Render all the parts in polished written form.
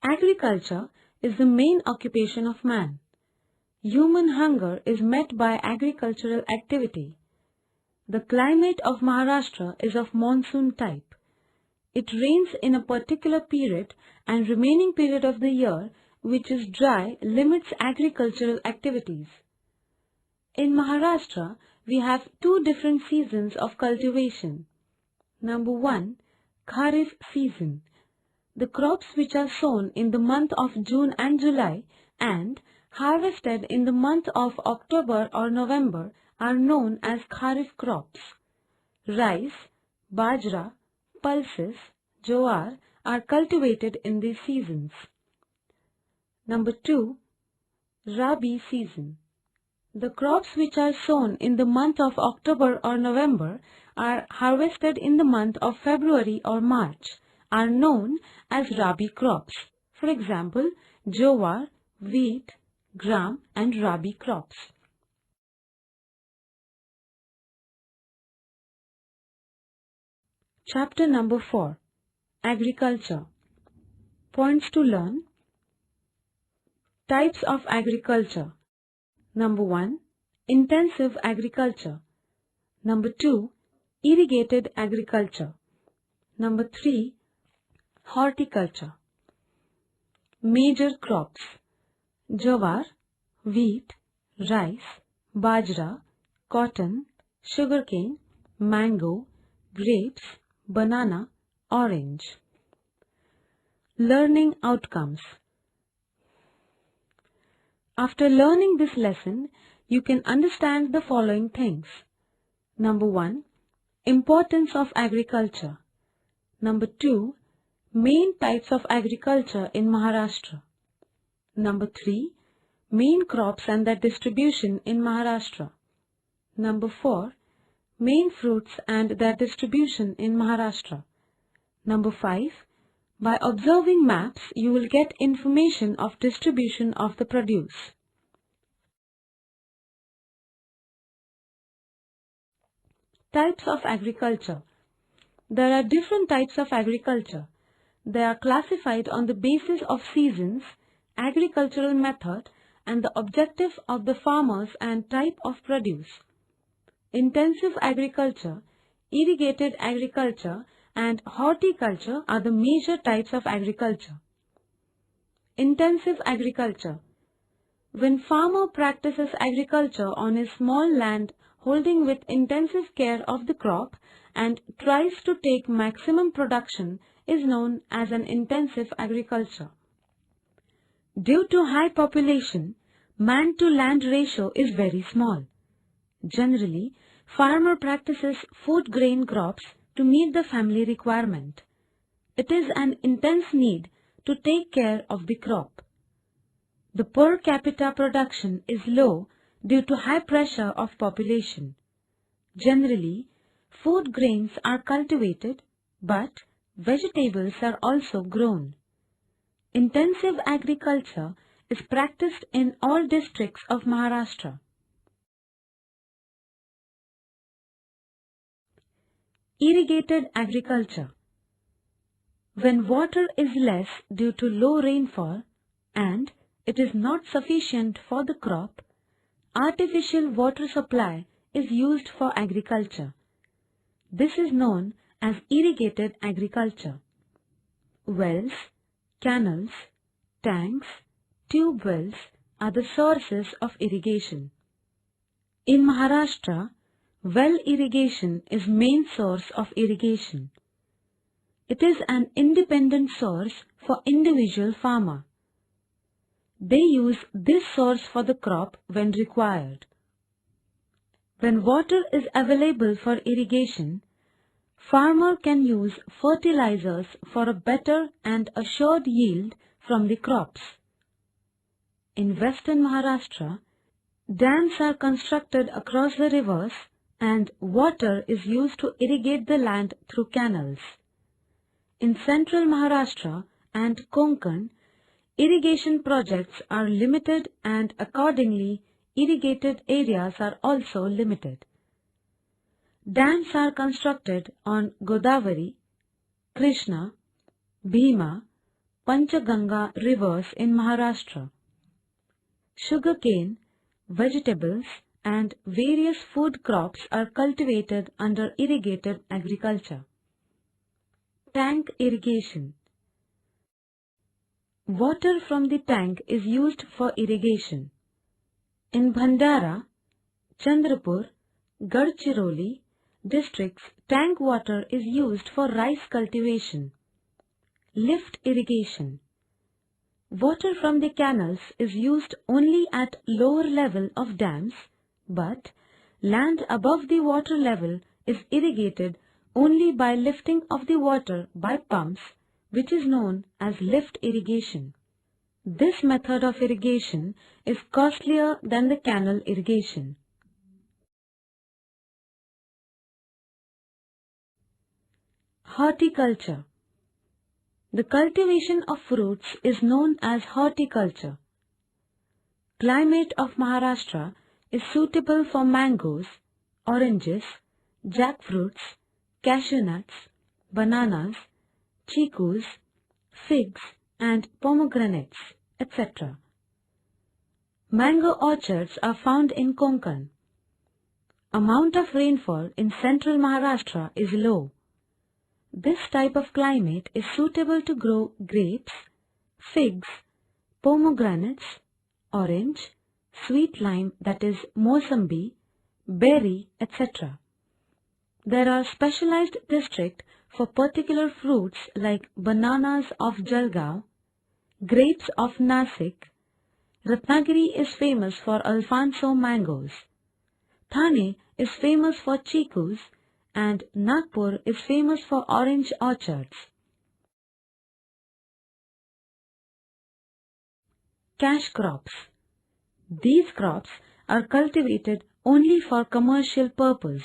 Agriculture is the main occupation of man. Human hunger is met by agricultural activity. The climate of Maharashtra is of monsoon type. It rains in a particular period and remaining period of the year, which is dry, limits agricultural activities. In Maharashtra, we have two different seasons of cultivation. Number 1, Kharif season. The crops which are sown in the month of June and July and harvested in the month of October or November are known as Kharif crops. Rice, bajra, pulses, jowar are cultivated in these seasons. Number 2, Rabi season. The crops which are sown in the month of October or November are harvested in the month of February or March are known as Rabi crops. For example, jowar, wheat, gram and Rabi crops. Chapter number 4. Agriculture. Points to learn. Types of agriculture. Number 1, intensive agriculture. Number 2, irrigated agriculture. Number 3, horticulture. Major crops: jowar, wheat, rice, bajra, cotton, sugarcane, mango, grapes, banana, orange. Learning outcomes. After learning this lesson, you can understand the following things. Number 1, importance of agriculture. Number 2, main types of agriculture in Maharashtra. Number 3, main crops and their distribution in Maharashtra. Number 4, main fruits and their distribution in Maharashtra. Number 5, by observing maps, you will get information of distribution of the produce. Types of agriculture. There are different types of agriculture. They are classified on the basis of seasons, agricultural method, and the objective of the farmers and type of produce. Intensive agriculture, irrigated agriculture, and horticulture are the major types of agriculture. Intensive agriculture. When farmer practices agriculture on a small land holding with intensive care of the crop and tries to take maximum production is known as an intensive agriculture. Due to high population, man-to-land ratio is very small. Generally, farmer practices food grain crops to meet the family requirement. It is an intense need to take care of the crop. The per capita production is low due to high pressure of population. Generally, food grains are cultivated, but vegetables are also grown. Intensive agriculture is practiced in all districts of Maharashtra. Irrigated agriculture. When water is less due to low rainfall and it is not sufficient for the crop, artificial water supply is used for agriculture. This is known as irrigated agriculture. Wells, canals, tanks, tube wells are the sources of irrigation. In Maharashtra, well irrigation is main source of irrigation. It is an independent source for individual farmer. They use this source for the crop when required. When water is available for irrigation, farmer can use fertilizers for a better and assured yield from the crops. In western Maharashtra, dams are constructed across the rivers and water is used to irrigate the land through canals. In central Maharashtra and Konkan, irrigation projects are limited and accordingly irrigated areas are also limited. Dams are constructed on Godavari, Krishna, Bhima, Panchaganga rivers in Maharashtra. Sugarcane, vegetables, and various food crops are cultivated under irrigated agriculture. Tank irrigation. Water from the tank is used for irrigation. In Bhandara, Chandrapur, Gadchiroli districts, tank water is used for rice cultivation. Lift irrigation. Water from the canals is used only at lower level of dams, but land above the water level is irrigated only by lifting of the water by pumps, which is known as lift irrigation. This method of irrigation is costlier than the canal irrigation. Horticulture. The cultivation of fruits is known as horticulture. Climate of Maharashtra is suitable for mangoes, oranges, jackfruits, cashew nuts, bananas, chikus, figs and pomegranates, etc. Mango orchards are found in Konkan. Amount of rainfall in central Maharashtra is low. This type of climate is suitable to grow grapes, figs, pomegranates, orange, sweet lime that is Mosambi, berry, etc. There are specialized districts for particular fruits like bananas of Jalgaon, grapes of Nasik. Ratnagiri is famous for Alfonso mangoes. Thane is famous for chikus and Nagpur is famous for orange orchards. Cash crops. These crops are cultivated only for commercial purpose.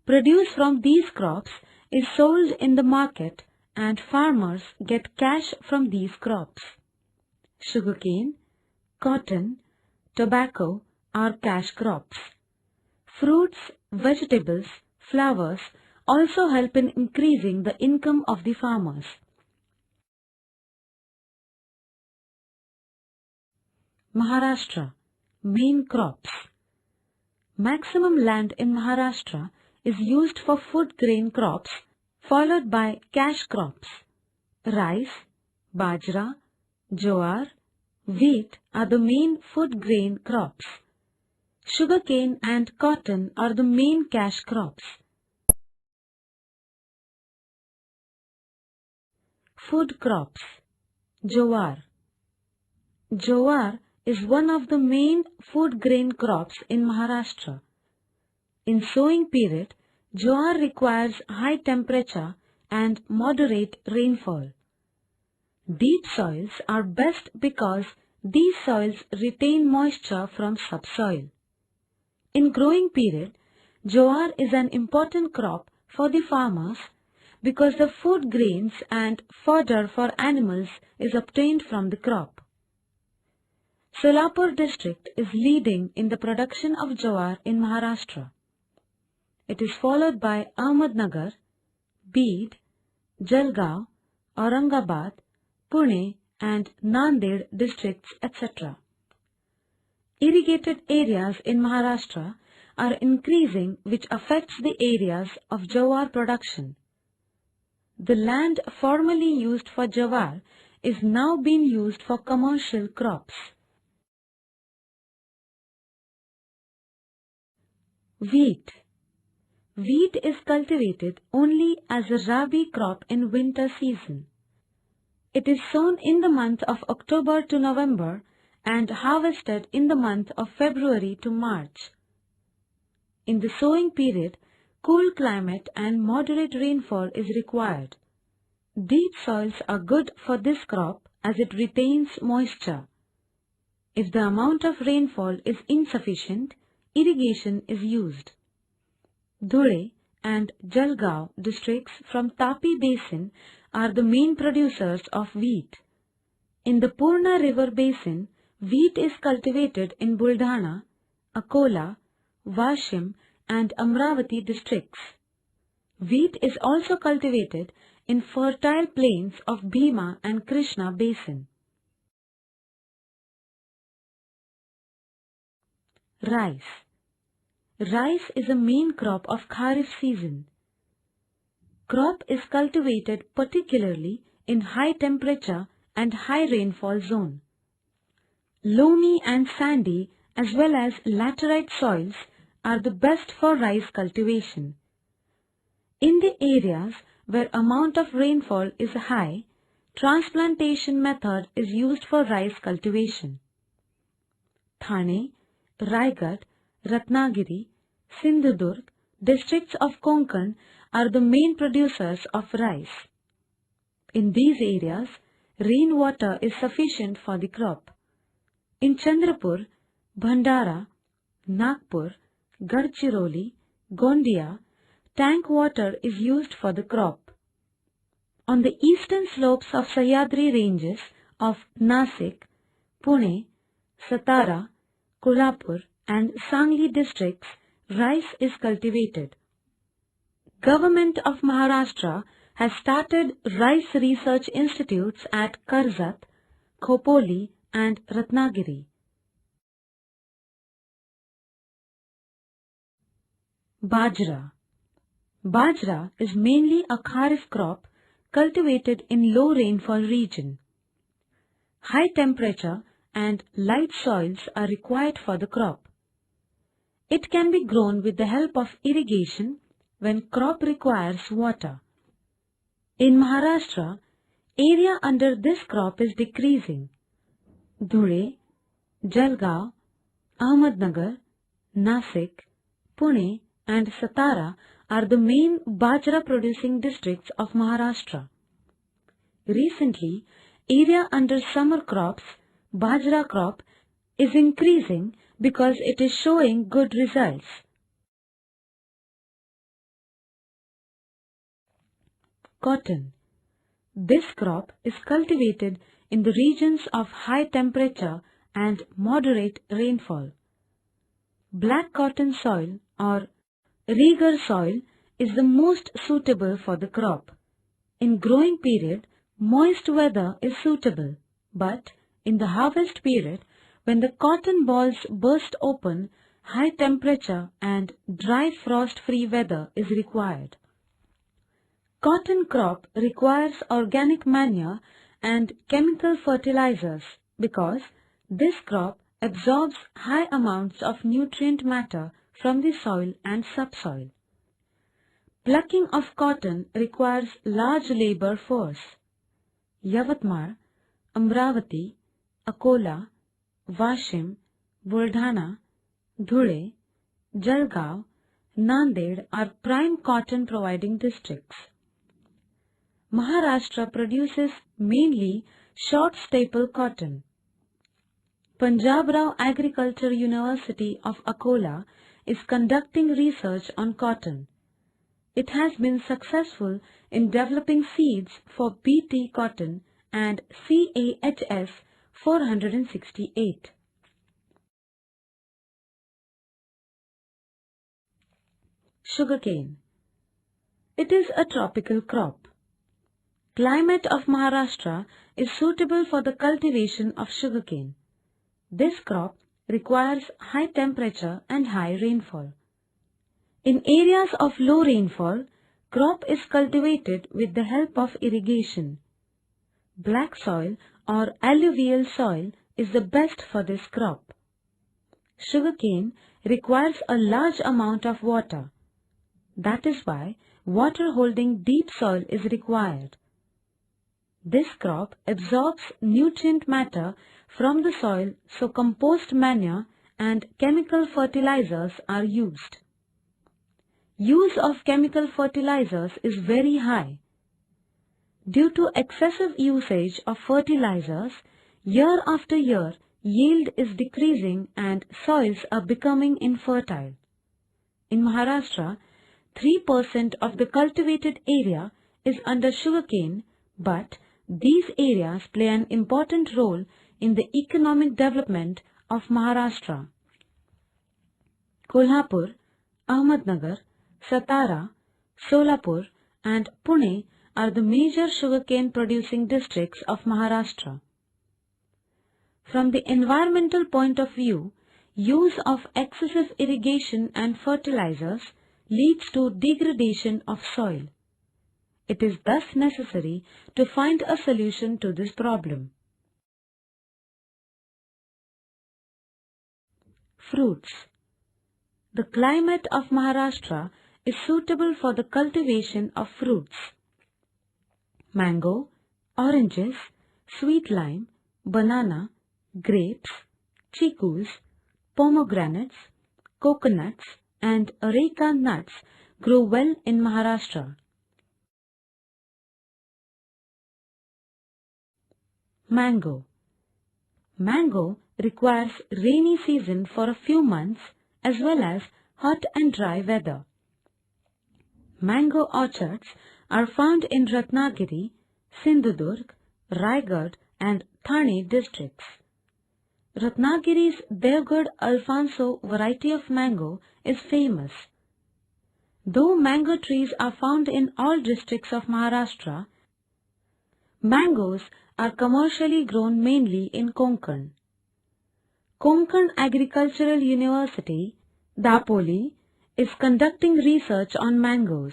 Produce from these crops is sold in the market and farmers get cash from these crops. Sugarcane, cotton, tobacco are cash crops. Fruits, vegetables, flowers also help in increasing the income of the farmers. Maharashtra. Main crops. Maximum land in Maharashtra is used for food grain crops, followed by cash crops. Rice, bajra, jowar, wheat are the main food grain crops. Sugarcane and cotton are the main cash crops. Food crops. Jowar. Jowar is one of the main food grain crops in Maharashtra. In sowing period, jowar requires high temperature and moderate rainfall. Deep soils are best because these soils retain moisture from subsoil. In growing period, jowar is an important crop for the farmers because the food grains and fodder for animals is obtained from the crop. Solapur district is leading in the production of jowar in Maharashtra. It is followed by Ahmednagar, Beed, Jalgaon, Aurangabad, Pune and Nanded districts, etc. Irrigated areas in Maharashtra are increasing, which affects the areas of jowar production. The land formerly used for jowar is now being used for commercial crops. Wheat. Wheat is cultivated only as a rabi crop in winter season. It is sown in the month of October to November and harvested in the month of February to March. In the sowing period, cool climate and moderate rainfall is required. Deep soils are good for this crop as it retains moisture. If the amount of rainfall is insufficient, irrigation is used. Dhule and Jalgaon districts from Tapi Basin are the main producers of wheat. In the Purna River Basin, wheat is cultivated in Buldhana, Akola, Washim and Amravati districts. Wheat is also cultivated in fertile plains of Bhima and Krishna basin. Rice. Rice is a main crop of Kharif season. Crop is cultivated particularly in high temperature and high rainfall zone. Loamy and sandy as well as laterite soils are the best for rice cultivation. In the areas where amount of rainfall is high, transplantation method is used for rice cultivation. Thane, Raigad, Ratnagiri, Sindhudurg, districts of Konkan are the main producers of rice. In these areas, rainwater is sufficient for the crop. In Chandrapur, Bhandara, Nagpur, Gadchiroli, Gondia, tank water is used for the crop. On the eastern slopes of Sahyadri ranges of Nasik, Pune, Satara, Kolhapur and Sangli districts, rice is cultivated. Government of Maharashtra has started rice research institutes at Karzat, Khopoli and Ratnagiri. Bajra. Bajra is mainly a Kharif crop cultivated in low rainfall region. High temperature and light soils are required for the crop. It can be grown with the help of irrigation when crop requires water. In Maharashtra, area under this crop is decreasing. Dhule, Jalgaon, Ahmednagar, Nasik, Pune and Satara are the main Bajra producing districts of Maharashtra. Recently, area under summer crops, Bajra crop, is increasing because it is showing good results. Cotton. This crop is cultivated in the regions of high temperature and moderate rainfall. Black cotton soil or Reger soil is the most suitable for the crop. In growing period, moist weather is suitable, but in the harvest period, when the cotton balls burst open, high temperature and dry frost-free weather is required. Cotton crop requires organic manure and chemical fertilizers because this crop absorbs high amounts of nutrient matter from the soil and subsoil. Plucking of cotton requires large labor force. Yavatmal, Amravati, Akola, Washim, Buldhana, Dhule, Jalgaon, Nanded are prime cotton providing districts. Maharashtra produces mainly short staple cotton. Punjab Rao Agriculture University of Akola is conducting research on cotton. It has been successful in developing seeds for BT cotton and CAHS 468. Sugarcane. It is a tropical crop. Climate of Maharashtra is suitable for the cultivation of sugarcane. This crop requires high temperature and high rainfall. In areas of low rainfall, crop is cultivated with the help of irrigation. Black soil or alluvial soil is the best for this crop. Sugarcane requires a large amount of water. That is why water-holding deep soil is required. This crop absorbs nutrient matter from the soil, so compost manure and chemical fertilizers are used. Use of chemical fertilizers is very high. Due to excessive usage of fertilizers, year after year, yield is decreasing and soils are becoming infertile. In Maharashtra, 3% of the cultivated area is under sugarcane, but these areas play an important role in the economic development of Maharashtra. Kolhapur, Ahmednagar, Satara, Solapur and Pune are the major sugarcane producing districts of Maharashtra. From the environmental point of view, use of excessive irrigation and fertilizers leads to degradation of soil. It is thus necessary to find a solution to this problem. Fruits. The climate of Maharashtra is suitable for the cultivation of fruits. Mango, oranges, sweet lime, banana, grapes, chikus, pomegranates, coconuts and areca nuts grow well in Maharashtra. Mango. Mango requires rainy season for a few months as well as hot and dry weather. Mango orchards are found in Ratnagiri, Sindhudurg, Raigad and Thane districts. Ratnagiri's Devgad Alfonso variety of mango is famous. Though mango trees are found in all districts of Maharashtra, mangoes are commercially grown mainly in Konkan. Konkan Agricultural University, Dapoli, is conducting research on mangoes.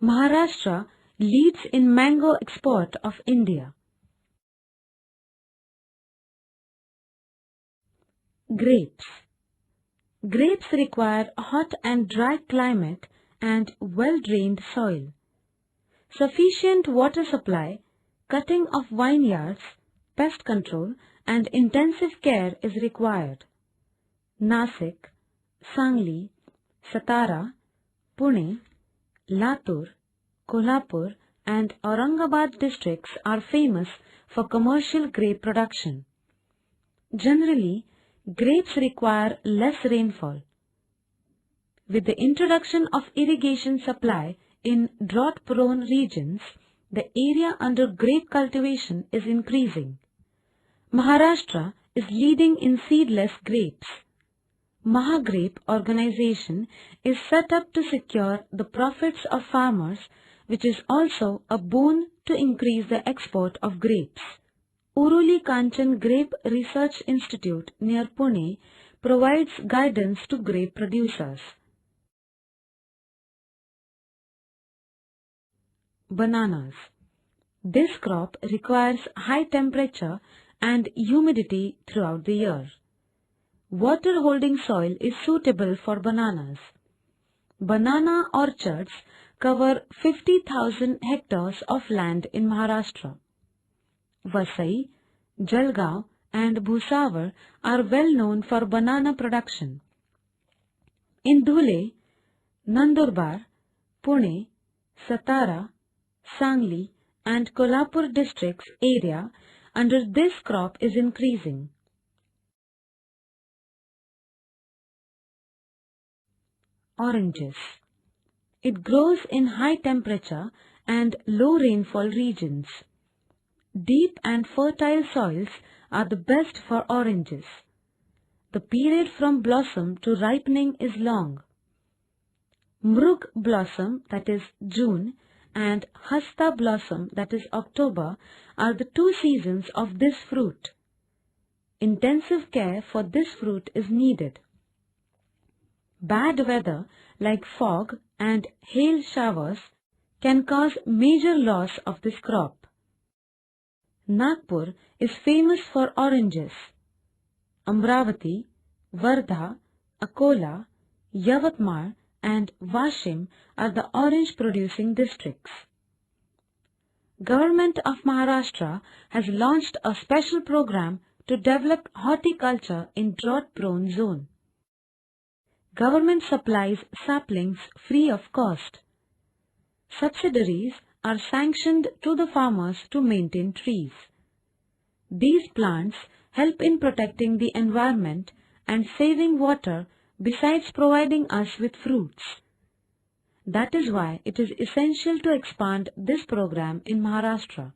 Maharashtra leads in mango export of India. Grapes. Grapes require a hot and dry climate and well-drained soil. Sufficient water supply, cutting of vineyards, pest control and intensive care is required. Nasik, Sangli, Satara, Pune, Latur, Kolhapur and Aurangabad districts are famous for commercial grape production. Generally, grapes require less rainfall. With the introduction of irrigation supply in drought-prone regions, the area under grape cultivation is increasing. Maharashtra is leading in seedless grapes. Mahagrape organization is set up to secure the profits of farmers, which is also a boon to increase the export of grapes. Uruli Kanchan Grape Research Institute near Pune provides guidance to grape producers. Bananas. This crop requires high temperature and humidity throughout the year. Water-holding soil is suitable for bananas. Banana orchards cover 50,000 hectares of land in Maharashtra. Vasai, Jalgaon and Bhusawal are well known for banana production. In Dhule, Nandurbar, Pune, Satara, Sangli and Kolhapur districts area under this crop is increasing. Oranges. It grows in high temperature and low rainfall regions. Deep and fertile soils are the best for oranges. The period from blossom to ripening is long. Mrug blossom, that is June, and Hasta blossom, that is October, are the two seasons of this fruit. Intensive care for this fruit is needed. Bad weather like fog and hail showers can cause major loss of this crop. Nagpur is famous for oranges. Amravati, Wardha, Akola, Yavatmal and Washim are the orange producing districts. Government of Maharashtra has launched a special program to develop horticulture in drought-prone zone. Government supplies saplings free of cost. Subsidiaries are sanctioned to the farmers to maintain trees. These plants help in protecting the environment and saving water besides providing us with fruits. That is why it is essential to expand this program in Maharashtra.